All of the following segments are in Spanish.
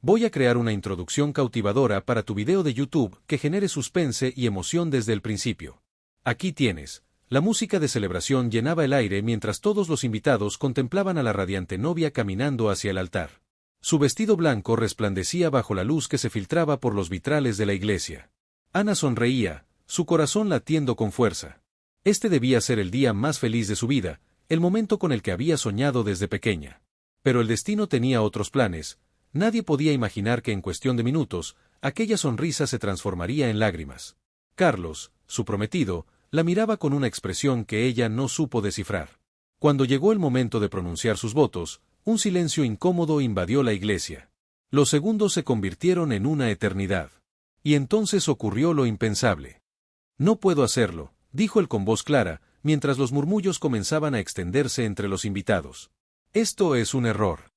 Voy a crear una introducción cautivadora para tu video de YouTube que genere suspense y emoción desde el principio. Aquí tienes. La música de celebración llenaba el aire mientras todos los invitados contemplaban a la radiante novia caminando hacia el altar. Su vestido blanco resplandecía bajo la luz que se filtraba por los vitrales de la iglesia. Ana sonreía, su corazón latiendo con fuerza. Este debía ser el día más feliz de su vida, el momento con el que había soñado desde pequeña. Pero el destino tenía otros planes. Nadie podía imaginar que en cuestión de minutos, aquella sonrisa se transformaría en lágrimas. Carlos, su prometido, la miraba con una expresión que ella no supo descifrar. Cuando llegó el momento de pronunciar sus votos, un silencio incómodo invadió la iglesia. Los segundos se convirtieron en una eternidad. Y entonces ocurrió lo impensable. No puedo hacerlo, dijo él con voz clara, mientras los murmullos comenzaban a extenderse entre los invitados. Esto es un error.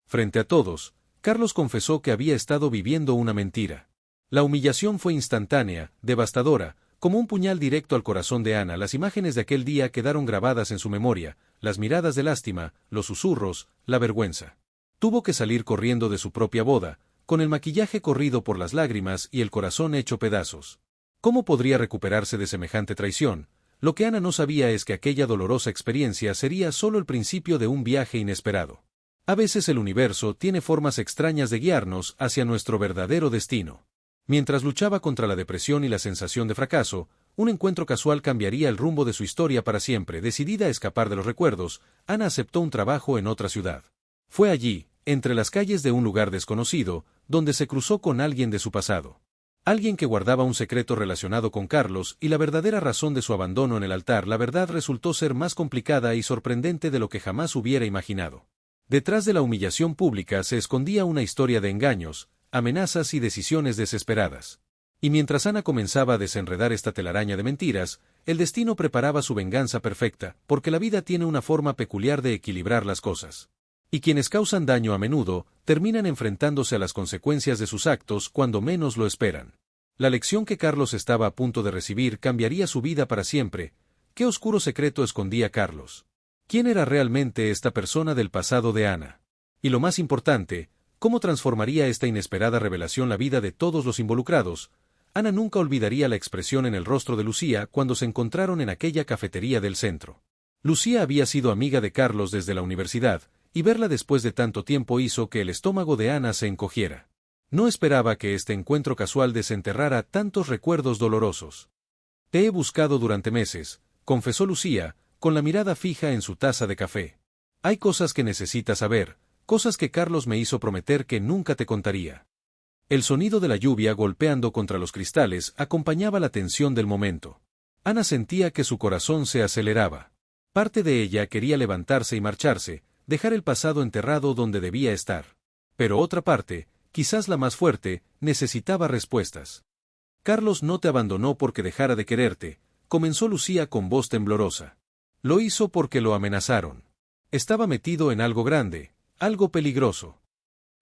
Frente a todos, Carlos confesó que había estado viviendo una mentira. La humillación fue instantánea, devastadora, como un puñal directo al corazón de Ana. Las imágenes de aquel día quedaron grabadas en su memoria, las miradas de lástima, los susurros, la vergüenza. Tuvo que salir corriendo de su propia boda, con el maquillaje corrido por las lágrimas y el corazón hecho pedazos. ¿Cómo podría recuperarse de semejante traición? Lo que Ana no sabía es que aquella dolorosa experiencia sería solo el principio de un viaje inesperado. A veces el universo tiene formas extrañas de guiarnos hacia nuestro verdadero destino. Mientras luchaba contra la depresión y la sensación de fracaso, un encuentro casual cambiaría el rumbo de su historia para siempre. Decidida a escapar de los recuerdos, Ana aceptó un trabajo en otra ciudad. Fue allí, entre las calles de un lugar desconocido, donde se cruzó con alguien de su pasado. Alguien que guardaba un secreto relacionado con Carlos y la verdadera razón de su abandono en el altar. La verdad resultó ser más complicada y sorprendente de lo que jamás hubiera imaginado. Detrás de la humillación pública se escondía una historia de engaños, amenazas y decisiones desesperadas. Y mientras Ana comenzaba a desenredar esta telaraña de mentiras, el destino preparaba su venganza perfecta, porque la vida tiene una forma peculiar de equilibrar las cosas. Y quienes causan daño a menudo, terminan enfrentándose a las consecuencias de sus actos cuando menos lo esperan. La lección que Carlos estaba a punto de recibir cambiaría su vida para siempre. ¿Qué oscuro secreto escondía Carlos? ¿Quién era realmente esta persona del pasado de Ana? Y lo más importante, ¿cómo transformaría esta inesperada revelación la vida de todos los involucrados? Ana nunca olvidaría la expresión en el rostro de Lucía cuando se encontraron en aquella cafetería del centro. Lucía había sido amiga de Carlos desde la universidad, y verla después de tanto tiempo hizo que el estómago de Ana se encogiera. No esperaba que este encuentro casual desenterrara tantos recuerdos dolorosos. Te he buscado durante meses, confesó Lucía, con la mirada fija en su taza de café. Hay cosas que necesitas saber, cosas que Carlos me hizo prometer que nunca te contaría. El sonido de la lluvia golpeando contra los cristales acompañaba la tensión del momento. Ana sentía que su corazón se aceleraba. Parte de ella quería levantarse y marcharse, dejar el pasado enterrado donde debía estar. Pero otra parte, quizás la más fuerte, necesitaba respuestas. Carlos no te abandonó porque dejara de quererte, comenzó Lucía con voz temblorosa. Lo hizo porque lo amenazaron. Estaba metido en algo grande, algo peligroso.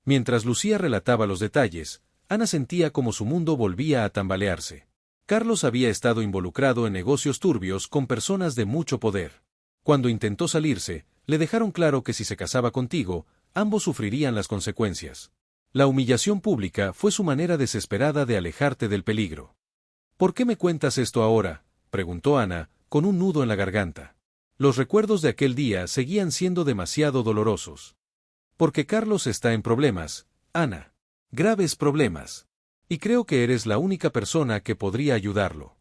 Mientras Lucía relataba los detalles, Ana sentía como su mundo volvía a tambalearse. Carlos había estado involucrado en negocios turbios con personas de mucho poder. Cuando intentó salirse, le dejaron claro que si se casaba contigo, ambos sufrirían las consecuencias. La humillación pública fue su manera desesperada de alejarte del peligro. ¿Por qué me cuentas esto ahora?, preguntó Ana, con un nudo en la garganta. Los recuerdos de aquel día seguían siendo demasiado dolorosos. Porque Carlos está en problemas, Ana. Graves problemas. Y creo que eres la única persona que podría ayudarlo.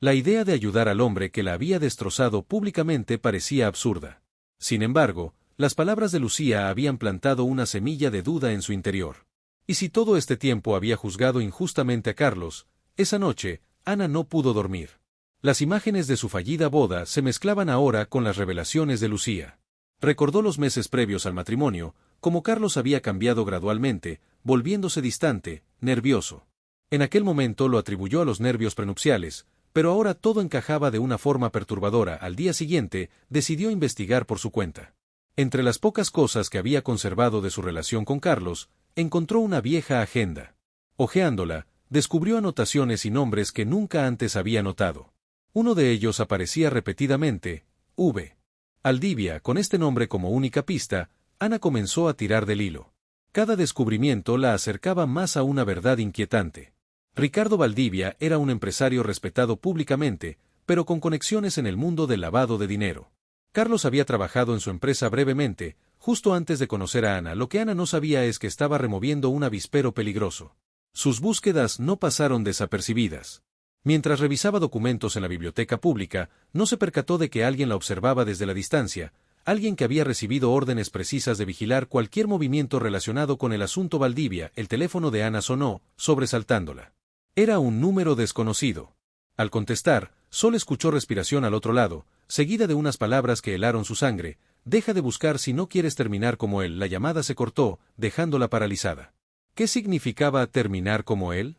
La idea de ayudar al hombre que la había destrozado públicamente parecía absurda. Sin embargo, las palabras de Lucía habían plantado una semilla de duda en su interior. Y si todo este tiempo había juzgado injustamente a Carlos, esa noche, Ana no pudo dormir. Las imágenes de su fallida boda se mezclaban ahora con las revelaciones de Lucía. Recordó los meses previos al matrimonio, como Carlos había cambiado gradualmente, volviéndose distante, nervioso. En aquel momento lo atribuyó a los nervios prenupciales, pero ahora todo encajaba de una forma perturbadora. Al día siguiente, decidió investigar por su cuenta. Entre las pocas cosas que había conservado de su relación con Carlos, encontró una vieja agenda. Hojeándola, descubrió anotaciones y nombres que nunca antes había notado. Uno de ellos aparecía repetidamente, V. Aldivia. Con este nombre como única pista, Ana comenzó a tirar del hilo. Cada descubrimiento la acercaba más a una verdad inquietante. Ricardo Valdivia era un empresario respetado públicamente, pero con conexiones en el mundo del lavado de dinero. Carlos había trabajado en su empresa brevemente, justo antes de conocer a Ana. Lo que Ana no sabía es que estaba removiendo un avispero peligroso. Sus búsquedas no pasaron desapercibidas. Mientras revisaba documentos en la biblioteca pública, no se percató de que alguien la observaba desde la distancia, alguien que había recibido órdenes precisas de vigilar cualquier movimiento relacionado con el asunto Valdivia. El teléfono de Ana sonó, sobresaltándola. Era un número desconocido. Al contestar, solo escuchó respiración al otro lado, seguida de unas palabras que helaron su sangre: «Deja de buscar si no quieres terminar como él». La llamada se cortó, dejándola paralizada. ¿Qué significaba terminar como él?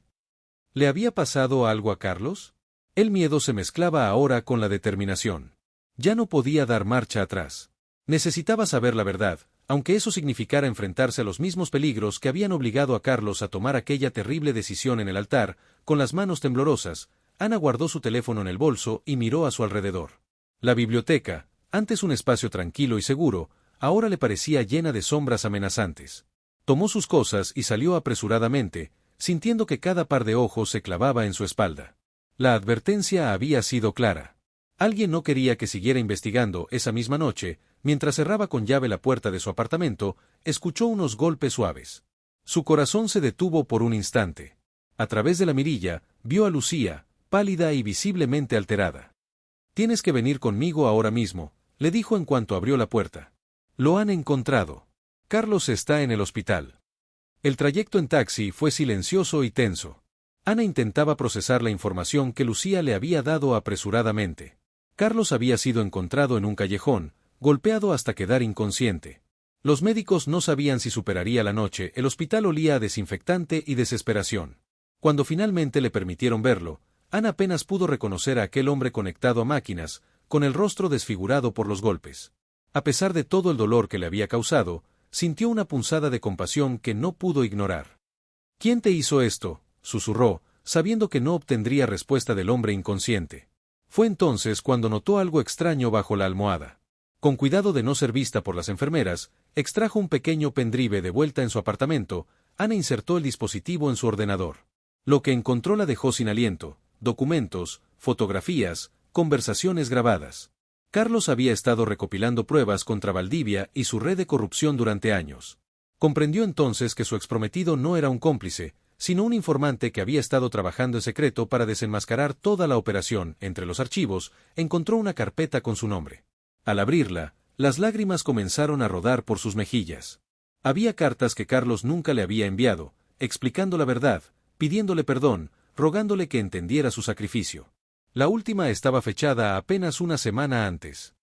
¿Le había pasado algo a Carlos? El miedo se mezclaba ahora con la determinación. Ya no podía dar marcha atrás. Necesitaba saber la verdad, aunque eso significara enfrentarse a los mismos peligros que habían obligado a Carlos a tomar aquella terrible decisión en el altar. Con las manos temblorosas, Ana guardó su teléfono en el bolso y miró a su alrededor. La biblioteca, antes un espacio tranquilo y seguro, ahora le parecía llena de sombras amenazantes. Tomó sus cosas y salió apresuradamente, sintiendo que cada par de ojos se clavaba en su espalda. La advertencia había sido clara. Alguien no quería que siguiera investigando. Esa misma noche, mientras cerraba con llave la puerta de su apartamento, escuchó unos golpes suaves. Su corazón se detuvo por un instante. A través de la mirilla, vio a Lucía, pálida y visiblemente alterada. «Tienes que venir conmigo ahora mismo», le dijo en cuanto abrió la puerta. «Lo han encontrado. Carlos está en el hospital». El trayecto en taxi fue silencioso y tenso. Ana intentaba procesar la información que Lucía le había dado apresuradamente. Carlos había sido encontrado en un callejón, golpeado hasta quedar inconsciente. Los médicos no sabían si superaría la noche. El hospital olía a desinfectante y desesperación. Cuando finalmente le permitieron verlo, Ana apenas pudo reconocer a aquel hombre conectado a máquinas, con el rostro desfigurado por los golpes. A pesar de todo el dolor que le había causado, sintió una punzada de compasión que no pudo ignorar. «¿Quién te hizo esto?», susurró, sabiendo que no obtendría respuesta del hombre inconsciente. Fue entonces cuando notó algo extraño bajo la almohada. Con cuidado de no ser vista por las enfermeras, extrajo un pequeño pendrive de vuelta en su apartamento. Ana insertó el dispositivo en su ordenador. Lo que encontró la dejó sin aliento: documentos, fotografías, conversaciones grabadas. Carlos había estado recopilando pruebas contra Valdivia y su red de corrupción durante años. Comprendió entonces que su exprometido no era un cómplice, sino un informante que había estado trabajando en secreto para desenmascarar toda la operación. Entre los archivos, encontró una carpeta con su nombre. Al abrirla, las lágrimas comenzaron a rodar por sus mejillas. Había cartas que Carlos nunca le había enviado, explicando la verdad, pidiéndole perdón, rogándole que entendiera su sacrificio. La última estaba fechada apenas una semana antes.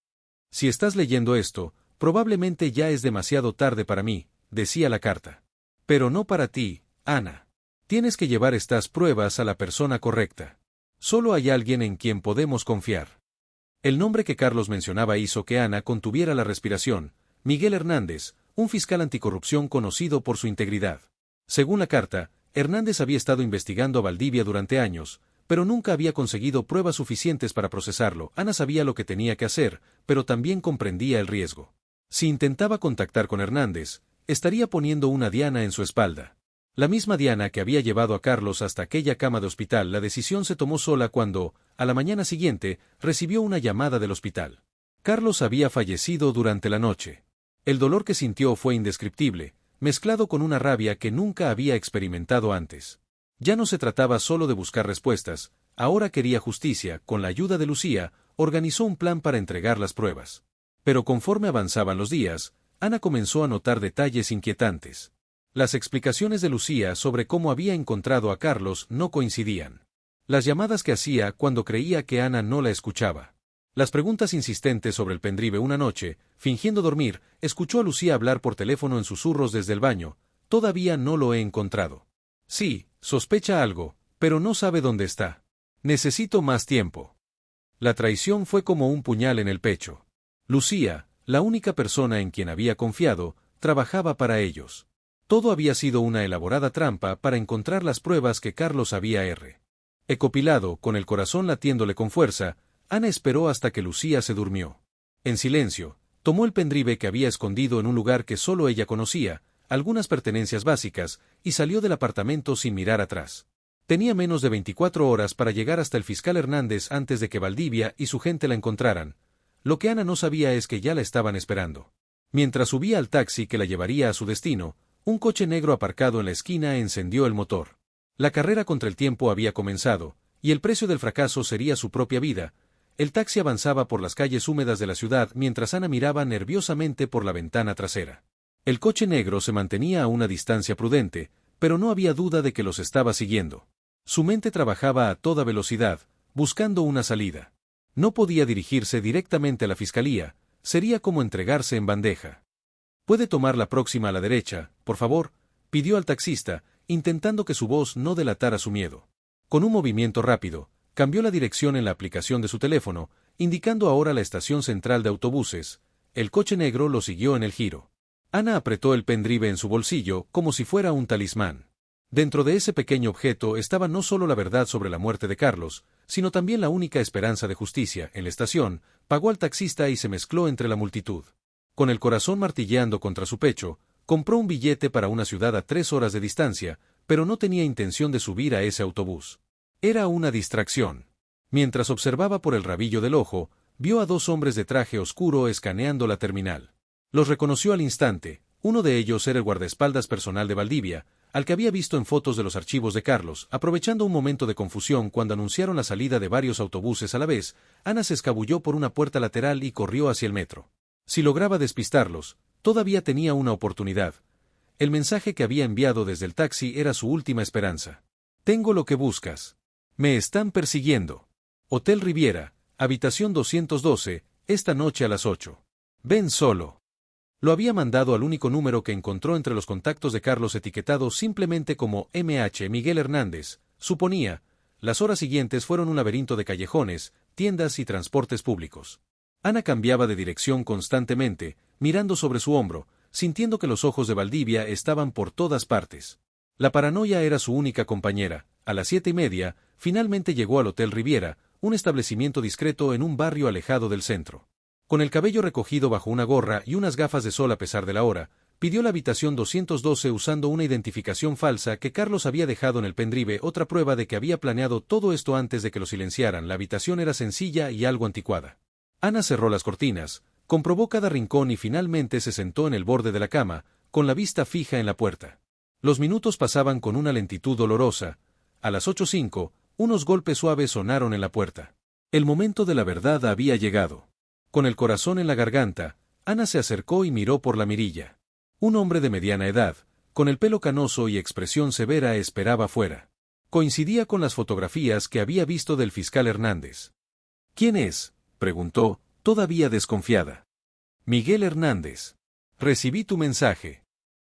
«Si estás leyendo esto, probablemente ya es demasiado tarde para mí», decía la carta. «Pero no para ti, Ana. Tienes que llevar estas pruebas a la persona correcta. Solo hay alguien en quien podemos confiar». El nombre que Carlos mencionaba hizo que Ana contuviera la respiración: Miguel Hernández, un fiscal anticorrupción conocido por su integridad. Según la carta, Hernández había estado investigando a Valdivia durante años, pero nunca había conseguido pruebas suficientes para procesarlo. Ana sabía lo que tenía que hacer, pero también comprendía el riesgo. Si intentaba contactar con Hernández, estaría poniendo una diana en su espalda. La misma diana que había llevado a Carlos hasta aquella cama de hospital. La decisión se tomó sola cuando, a la mañana siguiente, recibió una llamada del hospital. Carlos había fallecido durante la noche. El dolor que sintió fue indescriptible, mezclado con una rabia que nunca había experimentado antes. Ya no se trataba solo de buscar respuestas, ahora quería justicia. Con la ayuda de Lucía, organizó un plan para entregar las pruebas. Pero conforme avanzaban los días, Ana comenzó a notar detalles inquietantes. Las explicaciones de Lucía sobre cómo había encontrado a Carlos no coincidían. Las llamadas que hacía cuando creía que Ana no la escuchaba. Las preguntas insistentes sobre el pendrive. Una noche, fingiendo dormir, escuchó a Lucía hablar por teléfono en susurros desde el baño: «Todavía no lo he encontrado. Sí, sospecha algo, pero no sabe dónde está. Necesito más tiempo». La traición fue como un puñal en el pecho. Lucía, la única persona en quien había confiado, trabajaba para ellos. Todo había sido una elaborada trampa para encontrar las pruebas que Carlos había recopilado. Con el corazón latiéndole con fuerza, Ana esperó hasta que Lucía se durmió. En silencio, tomó el pendrive que había escondido en un lugar que solo ella conocía, algunas pertenencias básicas, y salió del apartamento sin mirar atrás. Tenía menos de 24 horas para llegar hasta el fiscal Hernández antes de que Valdivia y su gente la encontraran. Lo que Ana no sabía es que ya la estaban esperando. Mientras subía al taxi que la llevaría a su destino, un coche negro aparcado en la esquina encendió el motor. La carrera contra el tiempo había comenzado, y el precio del fracaso sería su propia vida. El taxi avanzaba por las calles húmedas de la ciudad mientras Ana miraba nerviosamente por la ventana trasera. El coche negro se mantenía a una distancia prudente, pero no había duda de que los estaba siguiendo. Su mente trabajaba a toda velocidad, buscando una salida. No podía dirigirse directamente a la fiscalía, sería como entregarse en bandeja. «¿Puede tomar la próxima a la derecha, por favor?», pidió al taxista, intentando que su voz no delatara su miedo. Con un movimiento rápido, cambió la dirección en la aplicación de su teléfono, indicando ahora la estación central de autobuses. El coche negro lo siguió en el giro. Ana apretó el pendrive en su bolsillo como si fuera un talismán. Dentro de ese pequeño objeto estaba no solo la verdad sobre la muerte de Carlos, sino también la única esperanza de justicia. En la estación, pagó al taxista y se mezcló entre la multitud. Con el corazón martilleando contra su pecho, compró un billete para una ciudad a 3 horas de distancia, pero no tenía intención de subir a ese autobús. Era una distracción. Mientras observaba por el rabillo del ojo, vio a 2 hombres de traje oscuro escaneando la terminal. Los reconoció al instante. Uno de ellos era el guardaespaldas personal de Valdivia, al que había visto en fotos de los archivos de Carlos. Aprovechando un momento de confusión cuando anunciaron la salida de varios autobuses a la vez, Ana se escabulló por una puerta lateral y corrió hacia el metro. Si lograba despistarlos, todavía tenía una oportunidad. El mensaje que había enviado desde el taxi era su última esperanza. «Tengo lo que buscas. Me están persiguiendo. Hotel Riviera, habitación 212, esta noche a las 8. Ven solo». Lo había mandado al único número que encontró entre los contactos de Carlos etiquetado simplemente como MH Miguel Hernández. Suponía, las horas siguientes fueron un laberinto de callejones, tiendas y transportes públicos. Ana cambiaba de dirección constantemente, mirando sobre su hombro, sintiendo que los ojos de Valdivia estaban por todas partes. La paranoia era su única compañera. A las 7:30, finalmente llegó al Hotel Riviera, un establecimiento discreto en un barrio alejado del centro. Con el cabello recogido bajo una gorra y unas gafas de sol a pesar de la hora, pidió la habitación 212 usando una identificación falsa que Carlos había dejado en el pendrive, otra prueba de que había planeado todo esto antes de que lo silenciaran. La habitación era sencilla y algo anticuada. Ana cerró las cortinas, comprobó cada rincón y finalmente se sentó en el borde de la cama, con la vista fija en la puerta. Los minutos pasaban con una lentitud dolorosa. A las 8:05, unos golpes suaves sonaron en la puerta. El momento de la verdad había llegado. Con el corazón en la garganta, Ana se acercó y miró por la mirilla. Un hombre de mediana edad, con el pelo canoso y expresión severa, esperaba fuera. Coincidía con las fotografías que había visto del fiscal Hernández. «¿Quién es?», preguntó, todavía desconfiada. «Miguel Hernández. Recibí tu mensaje».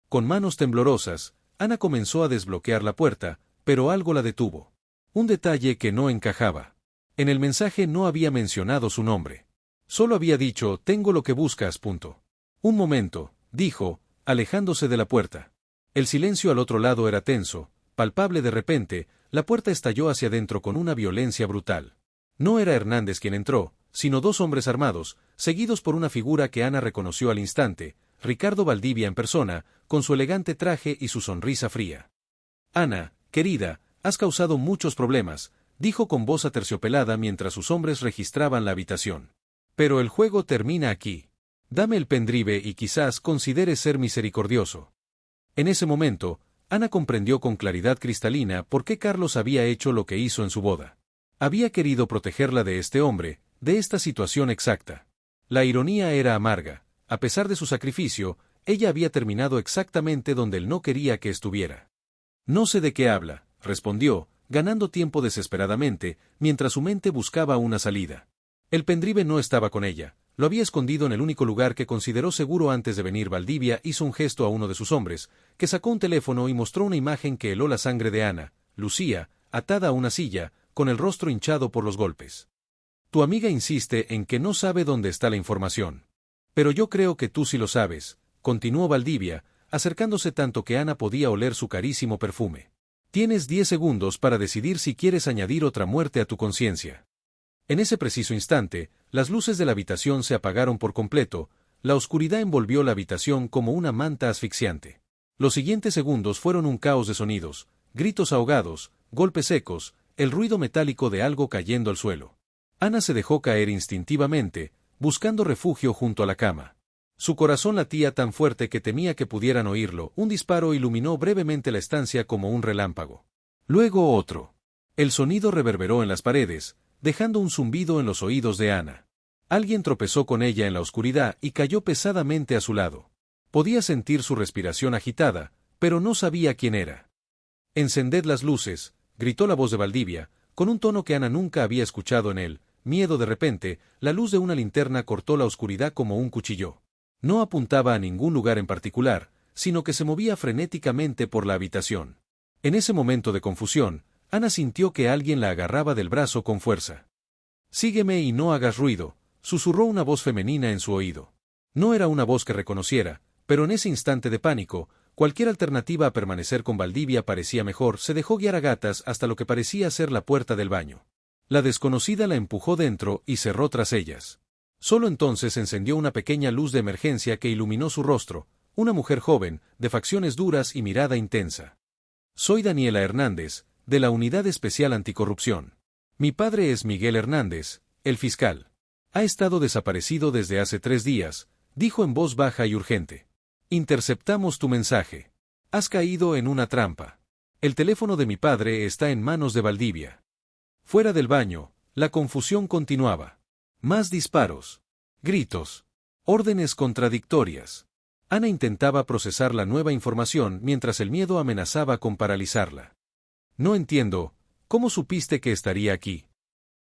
Con manos temblorosas, Ana comenzó a desbloquear la puerta, pero algo la detuvo. Un detalle que no encajaba. En el mensaje no había mencionado su nombre. Solo había dicho, «Tengo lo que buscas». «Un momento», dijo, alejándose de la puerta. El silencio al otro lado era tenso, palpable. De repente, la puerta estalló hacia adentro con una violencia brutal. No era Hernández quien entró, sino 2 hombres armados, seguidos por una figura que Ana reconoció al instante, Ricardo Valdivia en persona, con su elegante traje y su sonrisa fría. «Ana, querida, has causado muchos problemas», dijo con voz aterciopelada mientras sus hombres registraban la habitación. «Pero el juego termina aquí. Dame el pendrive y quizás consideres ser misericordioso». En ese momento, Ana comprendió con claridad cristalina por qué Carlos había hecho lo que hizo en su boda. Había querido protegerla de este hombre, de esta situación exacta. La ironía era amarga. A pesar de su sacrificio, ella había terminado exactamente donde él no quería que estuviera. «No sé de qué habla», respondió, ganando tiempo desesperadamente, mientras su mente buscaba una salida. El pendrive no estaba con ella, lo había escondido en el único lugar que consideró seguro antes de venir. Valdivia hizo un gesto a uno de sus hombres, que sacó un teléfono y mostró una imagen que heló la sangre de Ana. Lucía, atada a una silla, con el rostro hinchado por los golpes. «Tu amiga insiste en que no sabe dónde está la información. Pero yo creo que tú sí lo sabes», continuó Valdivia, acercándose tanto que Ana podía oler su carísimo perfume. «Tienes 10 segundos para decidir si quieres añadir otra muerte a tu conciencia». En ese preciso instante, las luces de la habitación se apagaron por completo, la oscuridad envolvió la habitación como una manta asfixiante. Los siguientes segundos fueron un caos de sonidos, gritos ahogados, golpes secos, el ruido metálico de algo cayendo al suelo. Ana se dejó caer instintivamente, buscando refugio junto a la cama. Su corazón latía tan fuerte que temía que pudieran oírlo. Un disparo iluminó brevemente la estancia como un relámpago. Luego otro. El sonido reverberó en las paredes, dejando un zumbido en los oídos de Ana. Alguien tropezó con ella en la oscuridad y cayó pesadamente a su lado. Podía sentir su respiración agitada, pero no sabía quién era. «Encended las luces», gritó la voz de Valdivia, con un tono que Ana nunca había escuchado en él. Miedo de repente, la luz de una linterna cortó la oscuridad como un cuchillo. No apuntaba a ningún lugar en particular, sino que se movía frenéticamente por la habitación. En ese momento de confusión, Ana sintió que alguien la agarraba del brazo con fuerza. «Sígueme y no hagas ruido», susurró una voz femenina en su oído. No era una voz que reconociera, pero en ese instante de pánico, cualquier alternativa a permanecer con Valdivia parecía mejor. Se dejó guiar a gatas hasta lo que parecía ser la puerta del baño. La desconocida la empujó dentro y cerró tras ellas. Solo entonces encendió una pequeña luz de emergencia que iluminó su rostro, una mujer joven, de facciones duras y mirada intensa. «Soy Daniela Hernández, de la Unidad Especial Anticorrupción. Mi padre es Miguel Hernández, el fiscal. Ha estado desaparecido desde hace 3 días», dijo en voz baja y urgente. «Interceptamos tu mensaje. Has caído en una trampa. El teléfono de mi padre está en manos de Valdivia». Fuera del baño, la confusión continuaba. Más disparos. Gritos. Órdenes contradictorias. Ana intentaba procesar la nueva información mientras el miedo amenazaba con paralizarla. «No entiendo, ¿cómo supiste que estaría aquí?»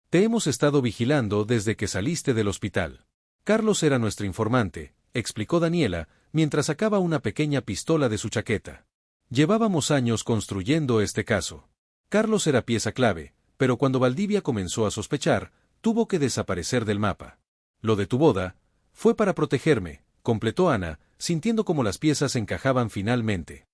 «Te hemos estado vigilando desde que saliste del hospital. Carlos era nuestro informante», explicó Daniela, mientras sacaba una pequeña pistola de su chaqueta. «Llevábamos años construyendo este caso. Carlos era pieza clave, pero cuando Valdivia comenzó a sospechar, tuvo que desaparecer del mapa. Lo de tu boda fue para protegerme», completó Ana, sintiendo cómo las piezas encajaban finalmente.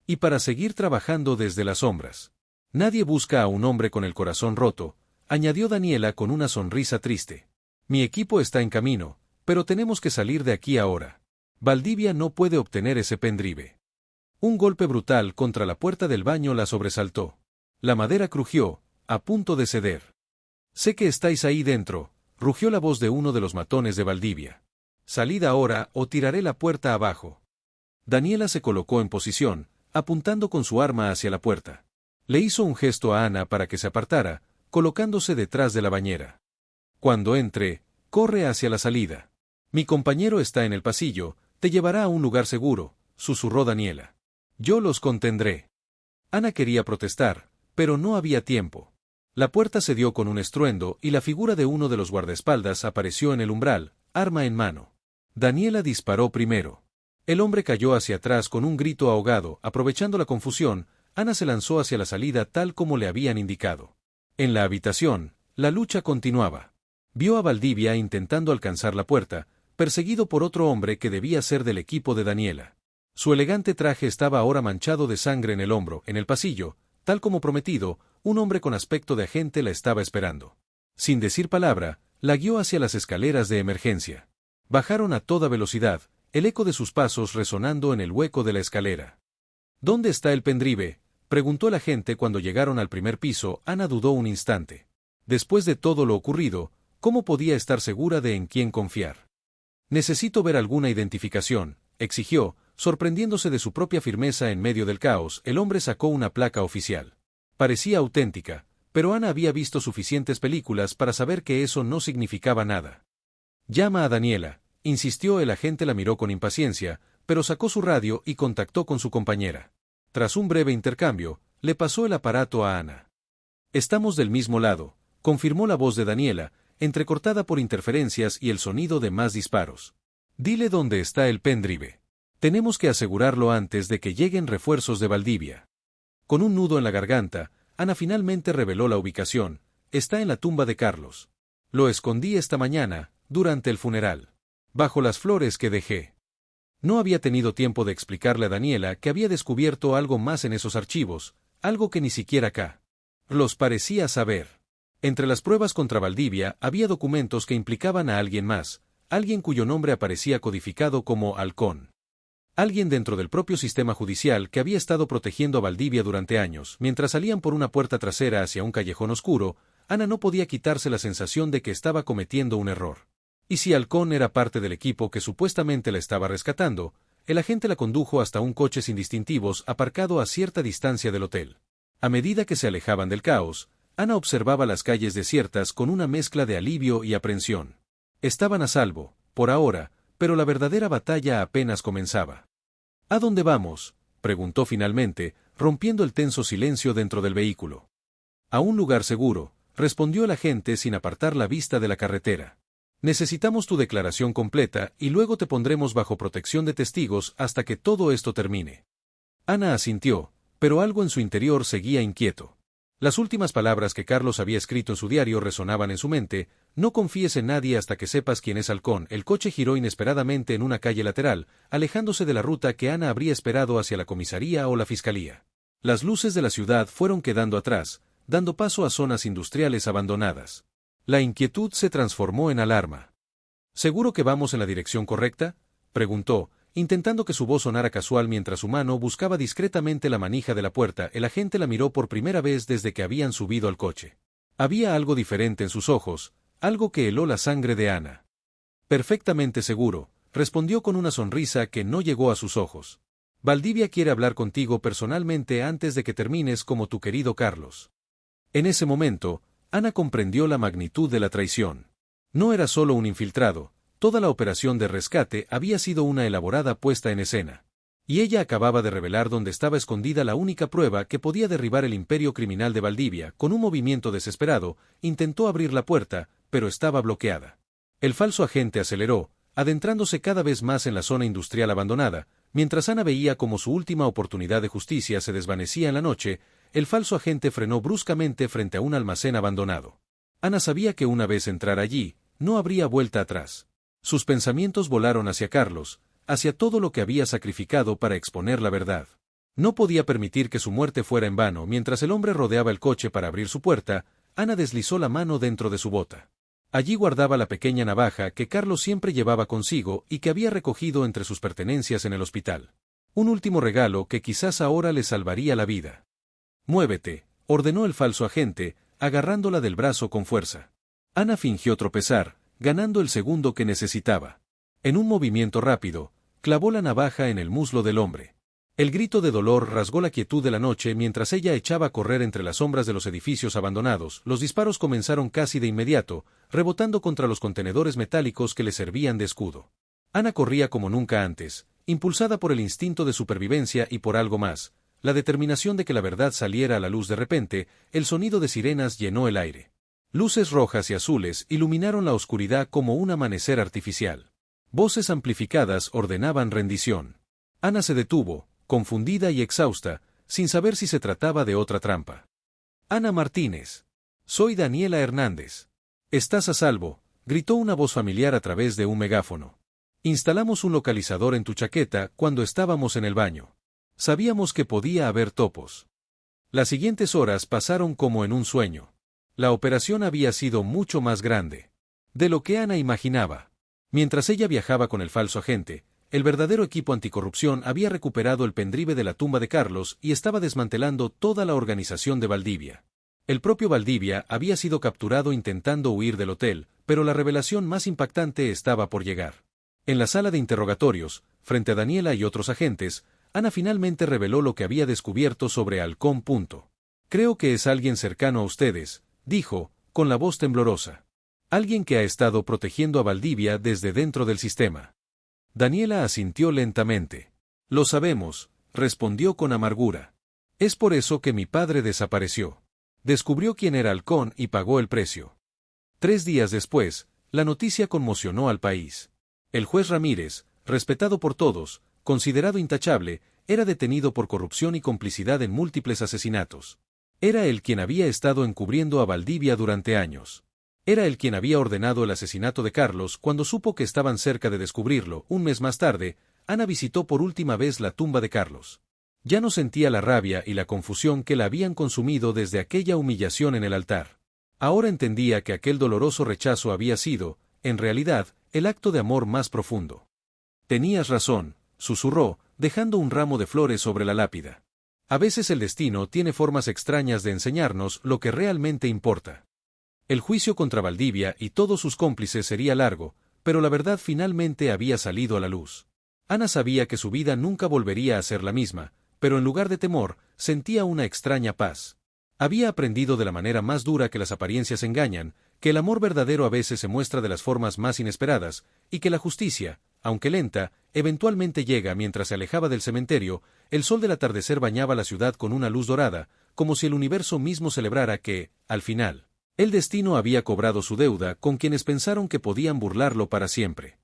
«Y para seguir trabajando desde las sombras. Nadie busca a un hombre con el corazón roto», añadió Daniela con una sonrisa triste. «Mi equipo está en camino, pero tenemos que salir de aquí ahora. Valdivia no puede obtener ese pendrive». Un golpe brutal contra la puerta del baño la sobresaltó. La madera crujió, a punto de ceder. «Sé que estáis ahí dentro», rugió la voz de uno de los matones de Valdivia. «Salid ahora o tiraré la puerta abajo». Daniela se colocó en posición, apuntando con su arma hacia la puerta. Le hizo un gesto a Ana para que se apartara, colocándose detrás de la bañera. «Cuando entre, corre hacia la salida. Mi compañero está en el pasillo, te llevará a un lugar seguro», susurró Daniela. «Yo los contendré». Ana quería protestar, pero no había tiempo. La puerta cedió con un estruendo y la figura de uno de los guardaespaldas apareció en el umbral, arma en mano. Daniela disparó primero. El hombre cayó hacia atrás con un grito ahogado. Aprovechando la confusión, Ana se lanzó hacia la salida tal como le habían indicado. En la habitación, la lucha continuaba. Vio a Valdivia intentando alcanzar la puerta, perseguido por otro hombre que debía ser del equipo de Daniela. Su elegante traje estaba ahora manchado de sangre en el hombro. En el pasillo, tal como prometido, un hombre con aspecto de agente la estaba esperando. Sin decir palabra, la guió hacia las escaleras de emergencia. Bajaron a toda velocidad, el eco de sus pasos resonando en el hueco de la escalera. «¿Dónde está el pendrive?», preguntó el agente cuando llegaron al primer piso. Ana dudó un instante. Después de todo lo ocurrido, ¿cómo podía estar segura de en quién confiar? «Necesito ver alguna identificación», exigió, sorprendiéndose de su propia firmeza en medio del caos. El hombre sacó una placa oficial. Parecía auténtica, pero Ana había visto suficientes películas para saber que eso no significaba nada. «Llama a Daniela», insistió. El agente la miró con impaciencia, pero sacó su radio y contactó con su compañera. Tras un breve intercambio, le pasó el aparato a Ana. «Estamos del mismo lado», confirmó la voz de Daniela, entrecortada por interferencias y el sonido de más disparos. «Dile dónde está el pendrive. Tenemos que asegurarlo antes de que lleguen refuerzos de Valdivia». Con un nudo en la garganta, Ana finalmente reveló la ubicación. «Está en la tumba de Carlos. Lo escondí esta mañana, durante el funeral. Bajo las flores que dejé». No había tenido tiempo de explicarle a Daniela que había descubierto algo más en esos archivos, algo que ni siquiera Carlos parecía saber. Entre las pruebas contra Valdivia había documentos que implicaban a alguien más, alguien cuyo nombre aparecía codificado como Halcón. Alguien dentro del propio sistema judicial que había estado protegiendo a Valdivia durante años. Mientras salían por una puerta trasera hacia un callejón oscuro, Ana no podía quitarse la sensación de que estaba cometiendo un error. Y si Halcón era parte del equipo que supuestamente la estaba rescatando, el agente la condujo hasta un coche sin distintivos aparcado a cierta distancia del hotel. A medida que se alejaban del caos, Ana observaba las calles desiertas con una mezcla de alivio y aprensión. Estaban a salvo, por ahora, pero la verdadera batalla apenas comenzaba. ¿A dónde vamos?, preguntó finalmente, rompiendo el tenso silencio dentro del vehículo. A un lugar seguro, respondió el agente sin apartar la vista de la carretera. Necesitamos tu declaración completa y luego te pondremos bajo protección de testigos hasta que todo esto termine. Ana asintió, pero algo en su interior seguía inquieto. Las últimas palabras que Carlos había escrito en su diario resonaban en su mente: no confíes en nadie hasta que sepas quién es Halcón. El coche giró inesperadamente en una calle lateral, alejándose de la ruta que Ana habría esperado hacia la comisaría o la fiscalía. Las luces de la ciudad fueron quedando atrás, dando paso a zonas industriales abandonadas. La inquietud se transformó en alarma. ¿Seguro que vamos en la dirección correcta?, preguntó, intentando que su voz sonara casual mientras su mano buscaba discretamente la manija de la puerta. El agente la miró por primera vez desde que habían subido al coche. Había algo diferente en sus ojos, algo que heló la sangre de Ana. Perfectamente seguro, respondió con una sonrisa que no llegó a sus ojos. Valdivia quiere hablar contigo personalmente antes de que termines como tu querido Carlos. En ese momento, Ana comprendió la magnitud de la traición. No era solo un infiltrado. Toda la operación de rescate había sido una elaborada puesta en escena. Y ella acababa de revelar dónde estaba escondida la única prueba que podía derribar el imperio criminal de Valdivia. Con un movimiento desesperado, intentó abrir la puerta, pero estaba bloqueada. El falso agente aceleró, adentrándose cada vez más en la zona industrial abandonada. Mientras Ana veía cómo su última oportunidad de justicia se desvanecía en la noche, el falso agente frenó bruscamente frente a un almacén abandonado. Ana sabía que una vez entrara allí, no habría vuelta atrás. Sus pensamientos volaron hacia Carlos, hacia todo lo que había sacrificado para exponer la verdad. No podía permitir que su muerte fuera en vano. Mientras el hombre rodeaba el coche para abrir su puerta, Ana deslizó la mano dentro de su bota. Allí guardaba la pequeña navaja que Carlos siempre llevaba consigo y que había recogido entre sus pertenencias en el hospital. Un último regalo que quizás ahora le salvaría la vida. «Muévete», ordenó el falso agente, agarrándola del brazo con fuerza. Ana fingió tropezar, ganando el segundo que necesitaba. En un movimiento rápido, clavó la navaja en el muslo del hombre. El grito de dolor rasgó la quietud de la noche mientras ella echaba a correr entre las sombras de los edificios abandonados. Los disparos comenzaron casi de inmediato, rebotando contra los contenedores metálicos que le servían de escudo. Ana corría como nunca antes, impulsada por el instinto de supervivencia y por algo más, la determinación de que la verdad saliera a la luz. De repente, el sonido de sirenas llenó el aire. Luces rojas y azules iluminaron la oscuridad como un amanecer artificial. Voces amplificadas ordenaban rendición. Ana se detuvo, confundida y exhausta, sin saber si se trataba de otra trampa. «Ana Martínez. Soy Daniela Hernández. Estás a salvo», gritó una voz familiar a través de un megáfono. «Instalamos un localizador en tu chaqueta cuando estábamos en el baño. Sabíamos que podía haber topos». Las siguientes horas pasaron como en un sueño. La operación había sido mucho más grande de lo que Ana imaginaba. Mientras ella viajaba con el falso agente, el verdadero equipo anticorrupción había recuperado el pendrive de la tumba de Carlos y estaba desmantelando toda la organización de Valdivia. El propio Valdivia había sido capturado intentando huir del hotel, pero la revelación más impactante estaba por llegar. En la sala de interrogatorios, frente a Daniela y otros agentes, Ana finalmente reveló lo que había descubierto sobre Halcón. «Creo que es alguien cercano a ustedes», dijo, con la voz temblorosa. «Alguien que ha estado protegiendo a Valdivia desde dentro del sistema». Daniela asintió lentamente. «Lo sabemos», respondió con amargura. «Es por eso que mi padre desapareció. Descubrió quién era Halcón y pagó el precio». 3 días después, la noticia conmocionó al país. El juez Ramírez, respetado por todos, considerado intachable, era detenido por corrupción y complicidad en múltiples asesinatos. Era él quien había estado encubriendo a Valdivia durante años. Era él quien había ordenado el asesinato de Carlos. Cuando supo que estaban cerca de descubrirlo, un mes más tarde, Ana visitó por última vez la tumba de Carlos. Ya no sentía la rabia y la confusión que la habían consumido desde aquella humillación en el altar. Ahora entendía que aquel doloroso rechazo había sido, en realidad, el acto de amor más profundo. «Tenías razón», susurró, dejando un ramo de flores sobre la lápida. A veces el destino tiene formas extrañas de enseñarnos lo que realmente importa. El juicio contra Valdivia y todos sus cómplices sería largo, pero la verdad finalmente había salido a la luz. Ana sabía que su vida nunca volvería a ser la misma, pero en lugar de temor, sentía una extraña paz. Había aprendido de la manera más dura que las apariencias engañan, que el amor verdadero a veces se muestra de las formas más inesperadas, y que la justicia, aunque lenta, eventualmente llega. Mientras se alejaba del cementerio, el sol del atardecer bañaba la ciudad con una luz dorada, como si el universo mismo celebrara que, al final, el destino había cobrado su deuda con quienes pensaron que podían burlarlo para siempre.